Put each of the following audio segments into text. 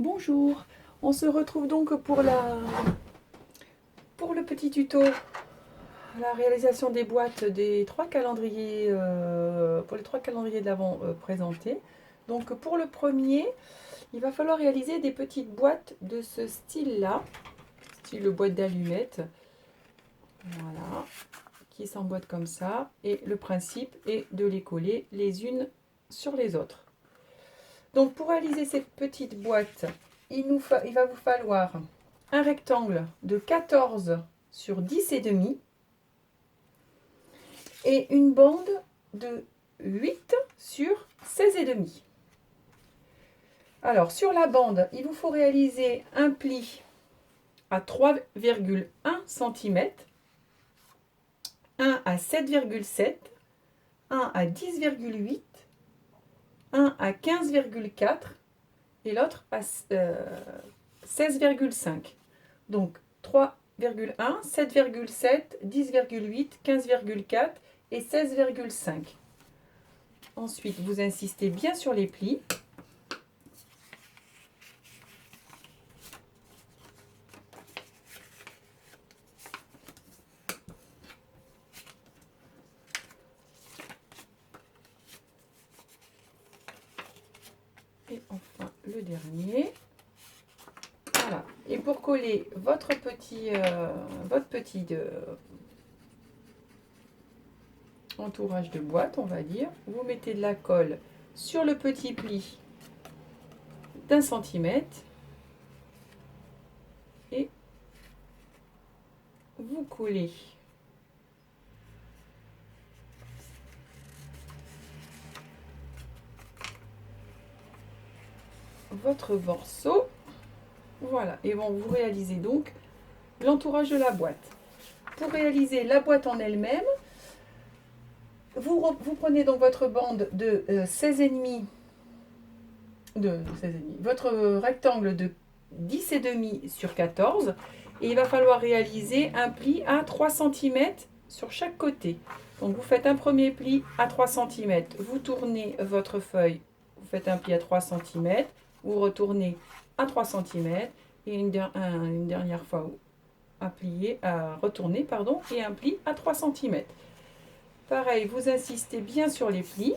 Bonjour, on se retrouve donc pour le petit tuto, la réalisation des boîtes des trois calendriers, pour les trois calendriers de l'Avent présentés. Donc pour le premier, il va falloir réaliser des petites boîtes de ce style-là, style boîte d'allumettes, voilà, qui s'emboîtent comme ça. Et le principe est de les coller les unes sur les autres. Donc pour réaliser cette petite boîte, il va vous falloir un rectangle de 14 sur 10 et demi et une bande de 8 sur 16 et demi. Alors sur la bande, il vous faut réaliser un pli à 3,1 cm, un à 7,7, un à 10,8, un à 15,4 et l'autre à 16,5. Donc 3,1, 7,7, 10,8, 15,4 et 16,5. Ensuite, vous insistez bien sur les plis. Et enfin, le dernier. Voilà. Et pour coller votre petit entourage de boîte, on va dire, vous mettez de la colle sur le petit pli d'1 centimètre et vous collez votre morceau. Voilà, et bon, vous réalisez donc l'entourage de la boîte. Pour réaliser la boîte en elle-même, vous prenez donc votre bande de 16,5, votre rectangle de 10,5 sur 14, et il va falloir réaliser un pli à 3 cm sur chaque côté. Donc vous faites un premier pli à 3 cm, vous tournez votre feuille, vous faites un pli à 3 cm, vous retournez à 3 cm et une dernière fois à retourner et un pli à 3 cm. Pareil, vous insistez bien sur les plis.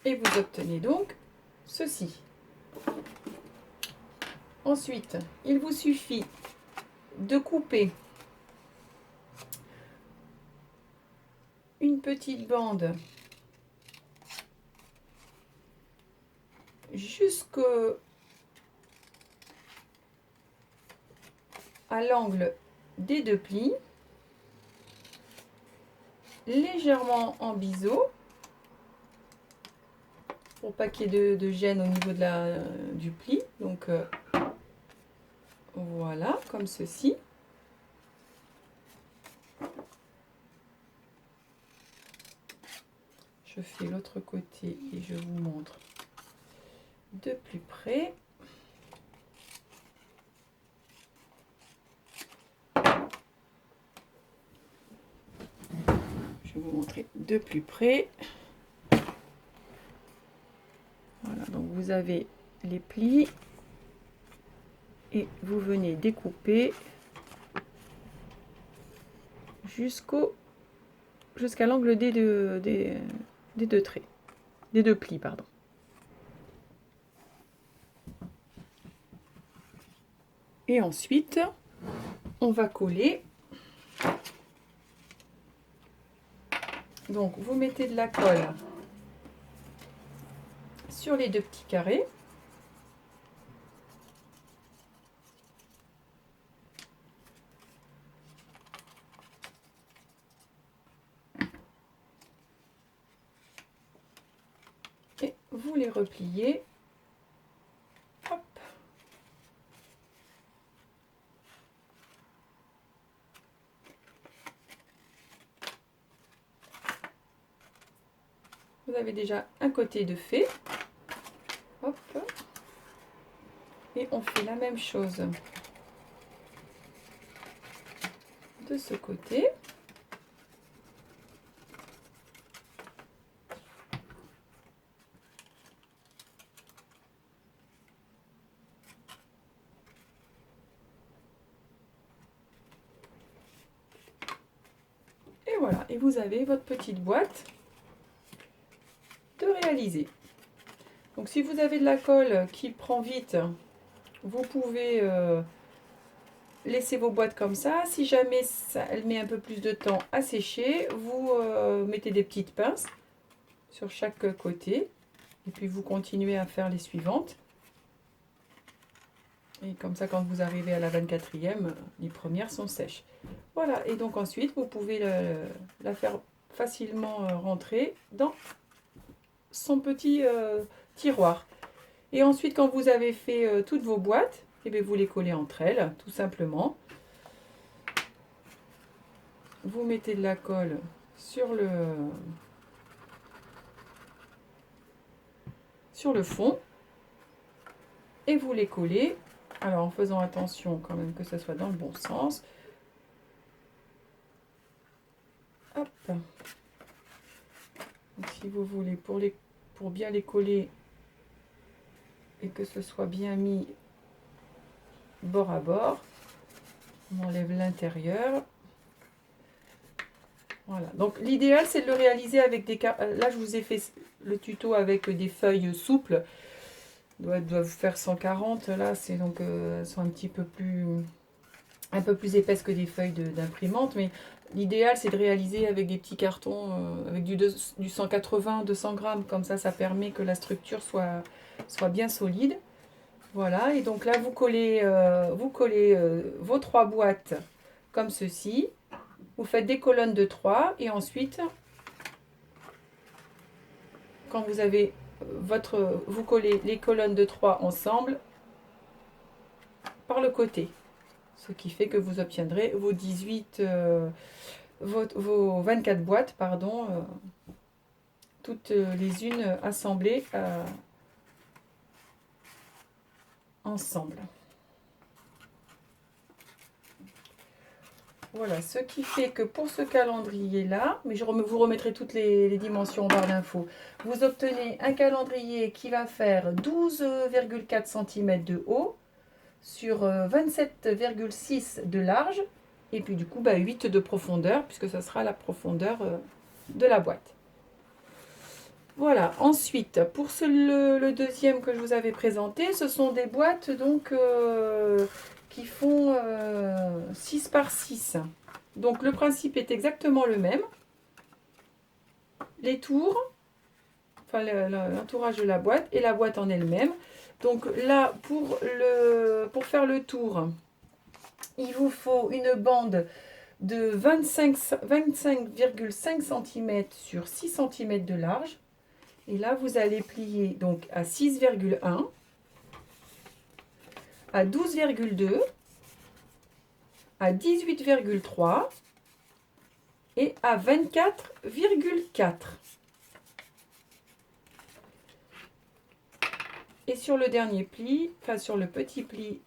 Et vous obtenez donc ceci. Ensuite, il vous suffit de couper une petite bande jusqu'à l'angle des deux plis, légèrement en biseau, pour pas qu'il y ait de gêne au niveau du pli. Donc voilà, comme ceci. Je fais l'autre côté et je vous montre de plus près. Je vais vous montrer de plus près. Voilà, donc vous avez les plis et vous venez découper jusqu'à l'angle des deux traits, des deux plis, pardon. Et ensuite, on va coller. Donc, vous mettez de la colle sur les deux petits carrés. Et vous les repliez. Hop. Vous avez déjà un côté de fait. Hop. Et on fait la même chose de ce côté. Et voilà, et vous avez votre petite boîte de réaliser. Donc si vous avez de la colle qui prend vite, vous pouvez laisser vos boîtes comme ça. Si jamais elle met un peu plus de temps à sécher, vous mettez des petites pinces sur chaque côté. Et puis vous continuez à faire les suivantes. Et comme ça, quand vous arrivez à la 24e, les premières sont sèches. Voilà, et donc ensuite, vous pouvez la faire facilement rentrer dans son petit tiroir. Et ensuite, quand vous avez fait toutes vos boîtes, et bien vous les collez entre elles, tout simplement. Vous mettez de la colle sur le fond et vous les collez. Alors en faisant attention quand même que ça soit dans le bon sens. Hop. Donc, si vous voulez, pour bien les coller et que ce soit bien mis bord à bord, on enlève l'intérieur. Voilà. Donc l'idéal c'est de le réaliser avec des... Là je vous ai fait le tuto avec des feuilles souples. Doivent faire 140 là, c'est donc elles sont un peu plus épaisses que des feuilles d'imprimante, mais l'idéal c'est de réaliser avec des petits cartons avec du 180 200 grammes, comme ça permet que la structure soit bien solide. Voilà, et donc là vous collez vos 3 boîtes comme ceci, vous faites des colonnes de 3 et ensuite quand vous avez vous collez les colonnes de 3 ensemble par le côté. Ce qui fait que vous obtiendrez vos 24 boîtes, pardon, toutes les unes assemblées ensemble. Voilà, ce qui fait que pour ce calendrier-là, mais vous remettrai toutes les dimensions en barre d'infos, vous obtenez un calendrier qui va faire 12,4 cm de haut sur 27,6 de large et puis du coup 8 de profondeur puisque ça sera la profondeur de la boîte. Voilà, ensuite pour le deuxième que je vous avais présenté, ce sont des boîtes donc qui font 6 par 6. Donc le principe est exactement le même. Les tours, enfin l'entourage de la boîte et la boîte en elle-même. Donc là, pour faire le tour, il vous faut une bande de 25,5 cm sur 6 cm de large. Et là, vous allez plier donc à 6,1, à 12,2, à 18,3 et à 24,4. Et sur le dernier pli, enfin sur le petit pli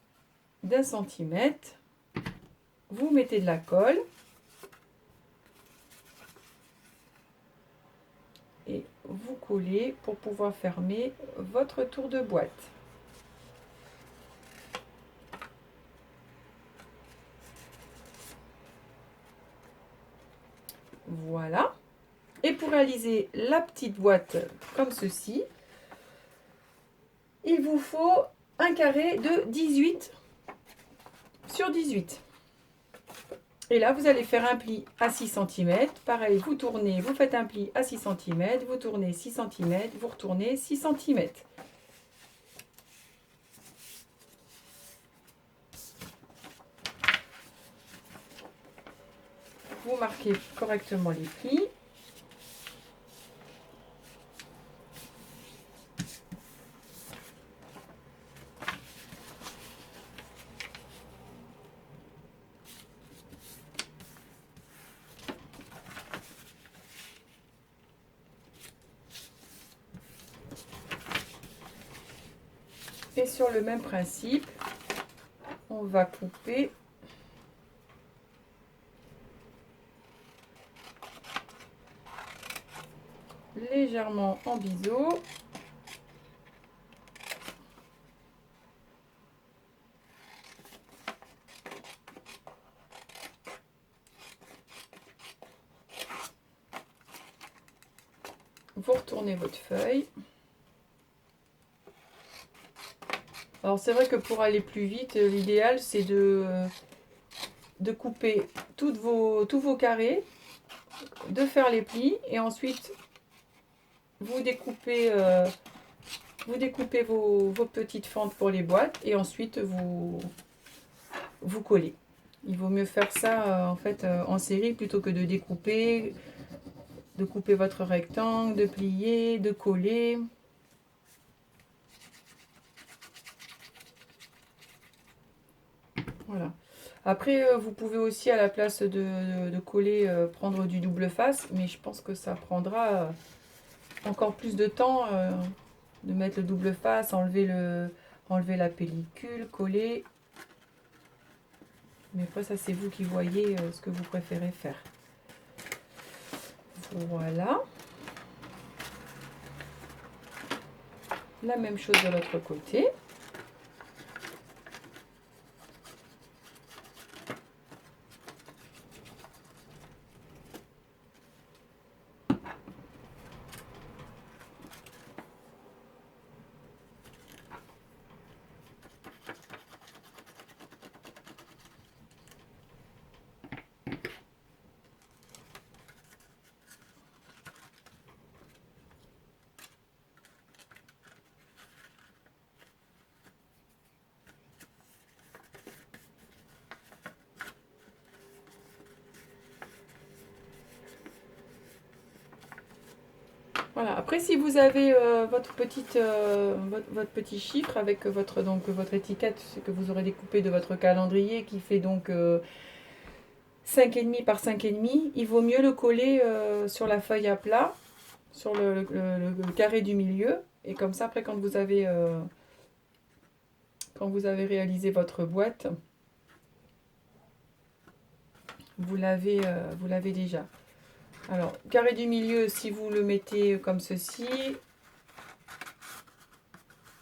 d'1 cm, vous mettez de la colle et vous collez pour pouvoir fermer votre tour de boîte. Voilà. Et pour réaliser la petite boîte comme ceci, il vous faut un carré de 18 sur 18. Et là, vous allez faire un pli à 6 cm. Pareil, vous tournez, vous faites un pli à 6 cm, vous tournez 6 cm, vous retournez 6 cm. Vous marquez correctement les plis. Et sur le même principe, on va couper légèrement en biseau. Vous retournez votre feuille. Alors c'est vrai que pour aller plus vite, l'idéal c'est de couper tous vos carrés, de faire les plis et ensuite vous découpez, vos petites fentes pour les boîtes et ensuite vous collez. Il vaut mieux faire ça en fait en série plutôt que de découper, de couper votre rectangle, de plier, de coller. Voilà. Après, vous pouvez aussi à la place de coller, prendre du double face, mais je pense que ça prendra encore plus de temps de mettre le double face, enlever la pellicule, coller. Mais après, ça c'est vous qui voyez ce que vous préférez faire. Voilà. La même chose de l'autre côté. Voilà. Après, si vous avez votre petit chiffre avec votre étiquette que vous aurez découpé de votre calendrier qui fait donc 5,5 par 5,5, il vaut mieux le coller sur la feuille à plat, sur le carré du milieu. Et comme ça, après, quand vous avez réalisé votre boîte, vous l'avez déjà. Alors, carré du milieu, si vous le mettez comme ceci,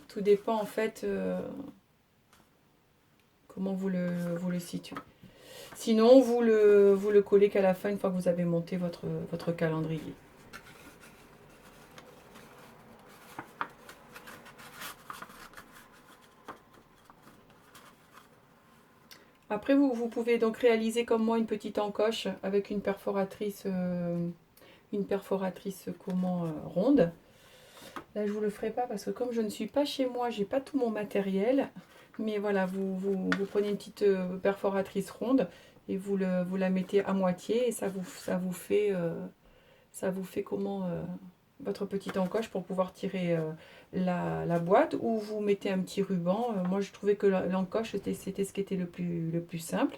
tout dépend en fait comment vous le situez. Sinon, vous le collez qu'à la fin, une fois que vous avez monté votre calendrier. Après, vous pouvez donc réaliser comme moi une petite encoche avec une perforatrice, ronde. Là, je vous le ferai pas parce que comme je ne suis pas chez moi, j'ai pas tout mon matériel. Mais voilà, vous prenez une petite perforatrice ronde et vous la mettez à moitié et ça vous fait votre petite encoche pour pouvoir tirer la boîte, ou vous mettez un petit ruban. Moi, je trouvais que l'encoche, c'était ce qui était le plus simple.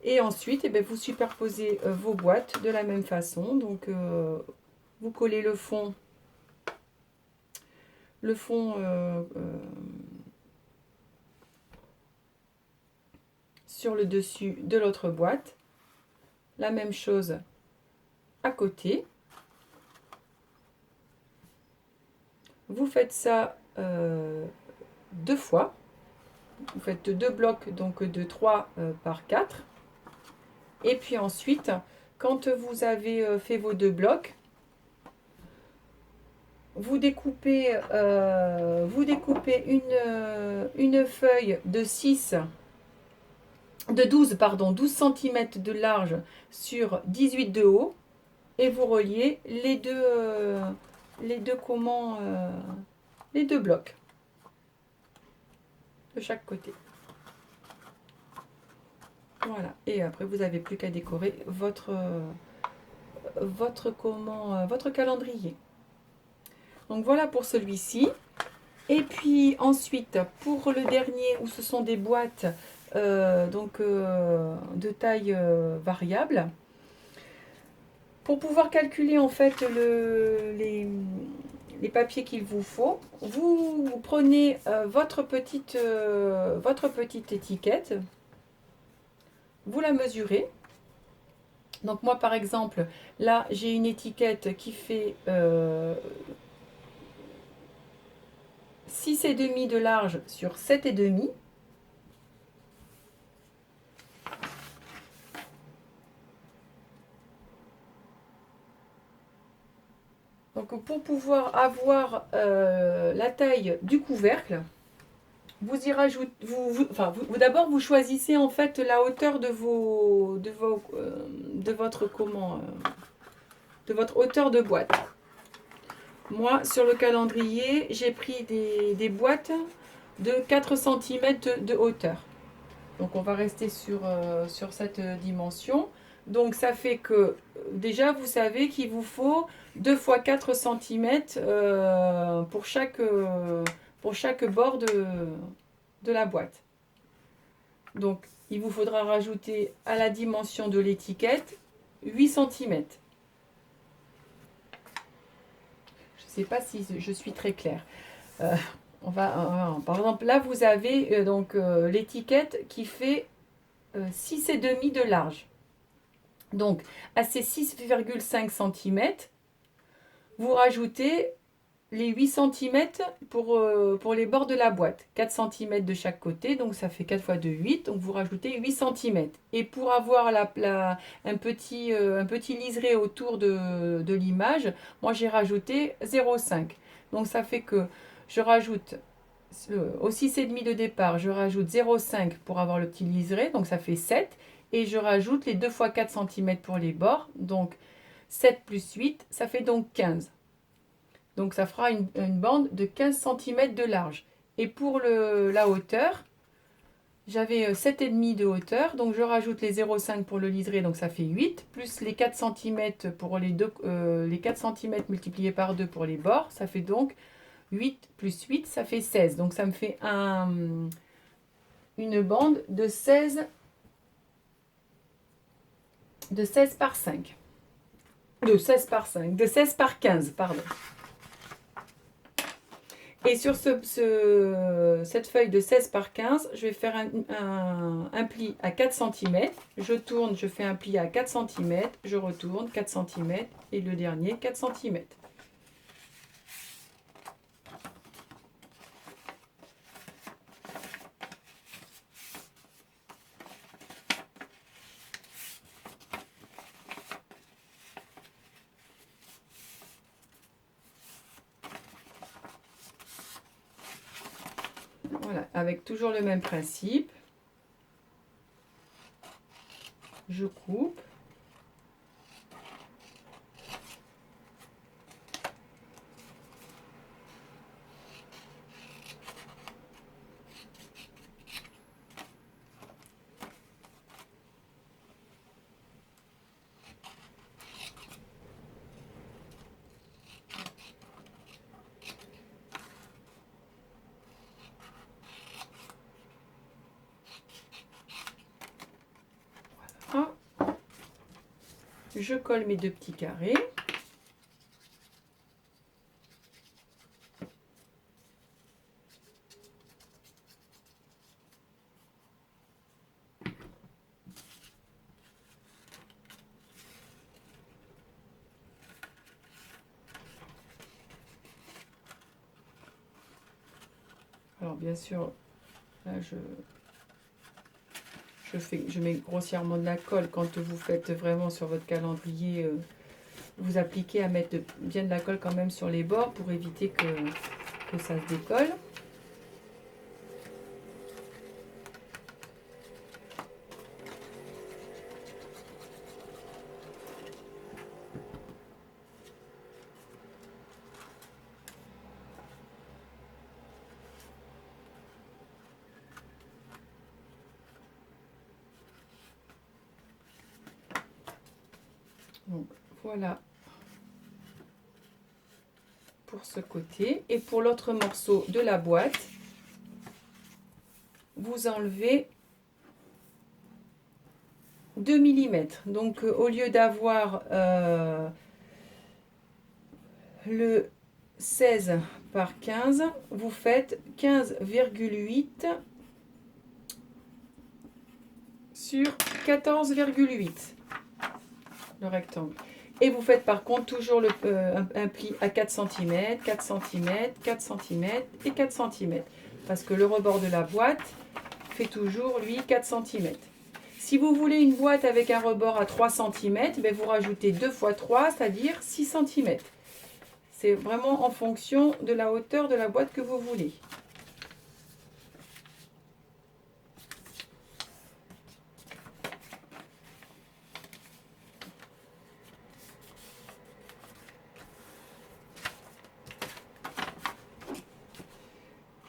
Et ensuite, eh bien, vous superposez vos boîtes de la même façon. Donc, vous collez le fond sur le dessus de l'autre boîte. La même chose à côté. Vous faites ça 2 fois. Vous faites 2 blocs, donc de 3 par 4. Et puis ensuite, quand vous avez fait vos 2 blocs, vous découpez une feuille de 12 cm de large sur 18 de haut et vous reliez les deux blocs de chaque côté. Voilà. Et après, vous n'avez plus qu'à décorer votre calendrier. Donc voilà pour celui-ci. Et puis ensuite, pour le dernier, où ce sont des boîtes de taille variable, pour pouvoir calculer en fait les papiers qu'il vous faut. Vous prenez votre petite étiquette, vous la mesurez. Donc moi par exemple, là j'ai une étiquette qui fait 6,5 de large sur 7,5. Donc pour pouvoir avoir la taille du couvercle, vous y rajoutez, d'abord vous choisissez en fait la hauteur de votre hauteur de boîte. Moi sur le calendrier, j'ai pris des boîtes de 4 cm de hauteur. Donc on va rester sur cette dimension. Donc ça fait que déjà vous savez qu'il vous faut 2 fois 4 cm pour chaque bord de la boîte. Donc il vous faudra rajouter à la dimension de l'étiquette 8 cm. Je ne sais pas si je suis très claire. Par exemple, là vous avez l'étiquette qui fait 6,5 de large. Donc à ces 6,5 cm, vous rajoutez les 8 cm pour les bords de la boîte. 4 cm de chaque côté, donc ça fait 4 fois 2, 8. Donc vous rajoutez 8 cm. Et pour avoir un petit liseré autour de l'image, moi j'ai rajouté 0,5. Donc ça fait que je rajoute au 6,5 de départ, je rajoute 0,5 pour avoir le petit liseré, donc ça fait 7. Et je rajoute les 2 fois 4 cm pour les bords, donc 7 plus 8, ça fait donc 15. Donc ça fera une bande de 15 cm de large. Et pour la hauteur, j'avais 7,5 de hauteur, donc je rajoute les 0,5 pour le liseré, donc ça fait 8, plus les 4 cm pour les 4 cm multipliés par 2 pour les bords, ça fait donc 8 plus 8, ça fait 16. Donc ça me fait une bande de 16 par 5. De 16 par 15, pardon. Et sur cette feuille de 16 par 15, je vais faire un pli à 4 cm. Je tourne, je fais un pli à 4 cm, je retourne 4 cm et le dernier 4 cm. Voilà, avec toujours le même principe. Je coupe. Voilà. Je colle mes deux petits carrés. Alors bien sûr, là je mets grossièrement de la colle. Quand vous faites vraiment sur votre calendrier, vous appliquez à mettre bien de la colle quand même sur les bords pour éviter que ça se décolle. Donc voilà pour ce côté. Et pour l'autre morceau de la boîte, vous enlevez 2 mm. Donc au lieu d'avoir le 16 par 15, vous faites 15,8 sur 14,8, le rectangle. Et vous faites par contre toujours un pli à 4 cm, 4 cm, 4 cm et 4 cm. Parce que le rebord de la boîte fait toujours, lui, 4 cm. Si vous voulez une boîte avec un rebord à 3 cm, ben vous rajoutez 2 fois 3, c'est-à-dire 6 cm. C'est vraiment en fonction de la hauteur de la boîte que vous voulez.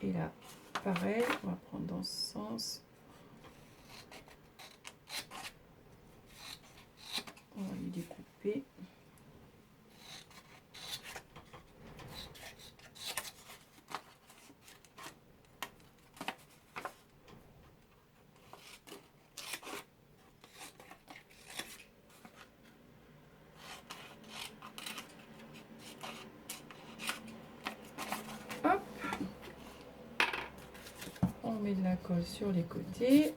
Et là, pareil, on va prendre dans ce sens. On va lui découper. Hop. On met de la colle sur les côtés.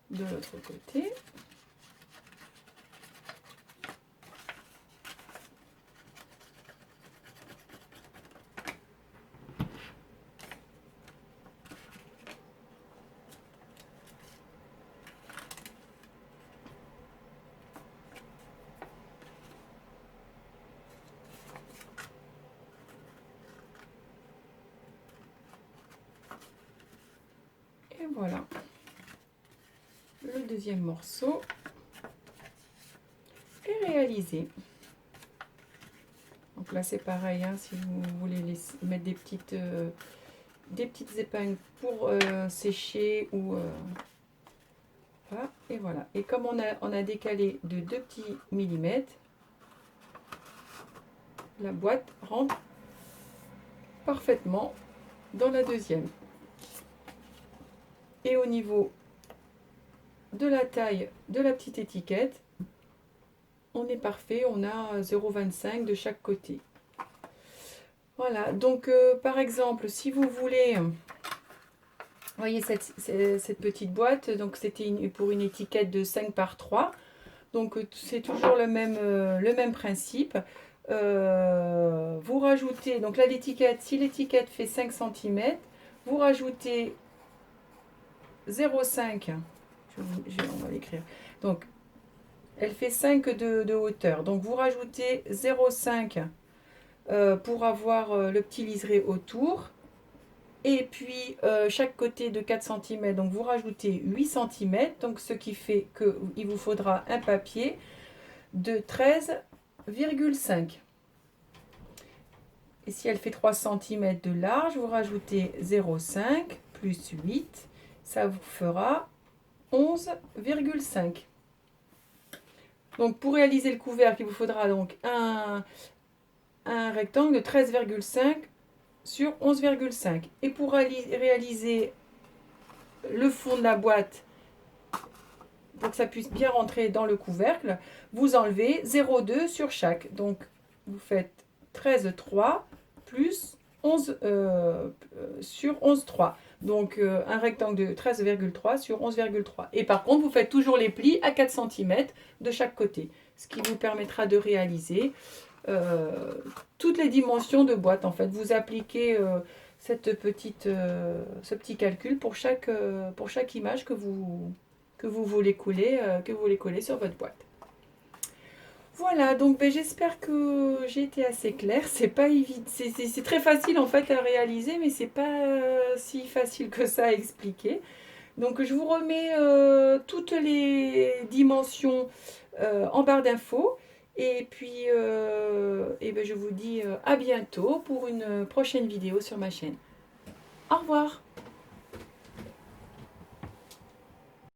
De l'autre côté. Et voilà. Le deuxième morceau est réalisé. Donc là c'est pareil, hein, si vous voulez mettre des petites épingles pour sécher ou voilà, et voilà. Et comme on a décalé de 2 petits millimètres, la boîte rentre parfaitement dans la deuxième. Et au niveau de la taille de la petite étiquette, on est parfait, on a 0,25 de chaque côté. Voilà, donc par exemple, si vous voulez, vous voyez cette petite boîte, donc c'était pour une étiquette de 5 par 3, donc c'est toujours le même principe. Vous rajoutez, donc là l'étiquette, si l'étiquette fait 5 cm, vous rajoutez 0,5, on va l'écrire, donc elle fait 5 de hauteur, donc vous rajoutez 0,5 pour avoir le petit liseré autour, et puis chaque côté de 4 cm, donc vous rajoutez 8 cm, donc ce qui fait qu'il vous faudra un papier de 13,5. Et si elle fait 3 cm de large, vous rajoutez 0,5 plus 8, ça vous fera 11,5. Donc pour réaliser le couvercle, il vous faudra donc un rectangle de 13,5 sur 11,5. Et pour réaliser le fond de la boîte, pour que ça puisse bien rentrer dans le couvercle, vous enlevez 0,2 sur chaque. Donc vous faites 13,3 plus 11 sur 11,3. Donc un rectangle de 13,3 sur 11,3. Et par contre, vous faites toujours les plis à 4 cm de chaque côté, ce qui vous permettra de réaliser toutes les dimensions de boîte. En fait, vous appliquez ce petit calcul pour chaque image que vous voulez coller, sur votre boîte. Voilà, donc j'espère que j'ai été assez claire. C'est pas évident, c'est très facile en fait à réaliser, mais c'est pas si facile que ça à expliquer. Donc je vous remets toutes les dimensions en barre d'infos. Et puis je vous dis à bientôt pour une prochaine vidéo sur ma chaîne. Au revoir.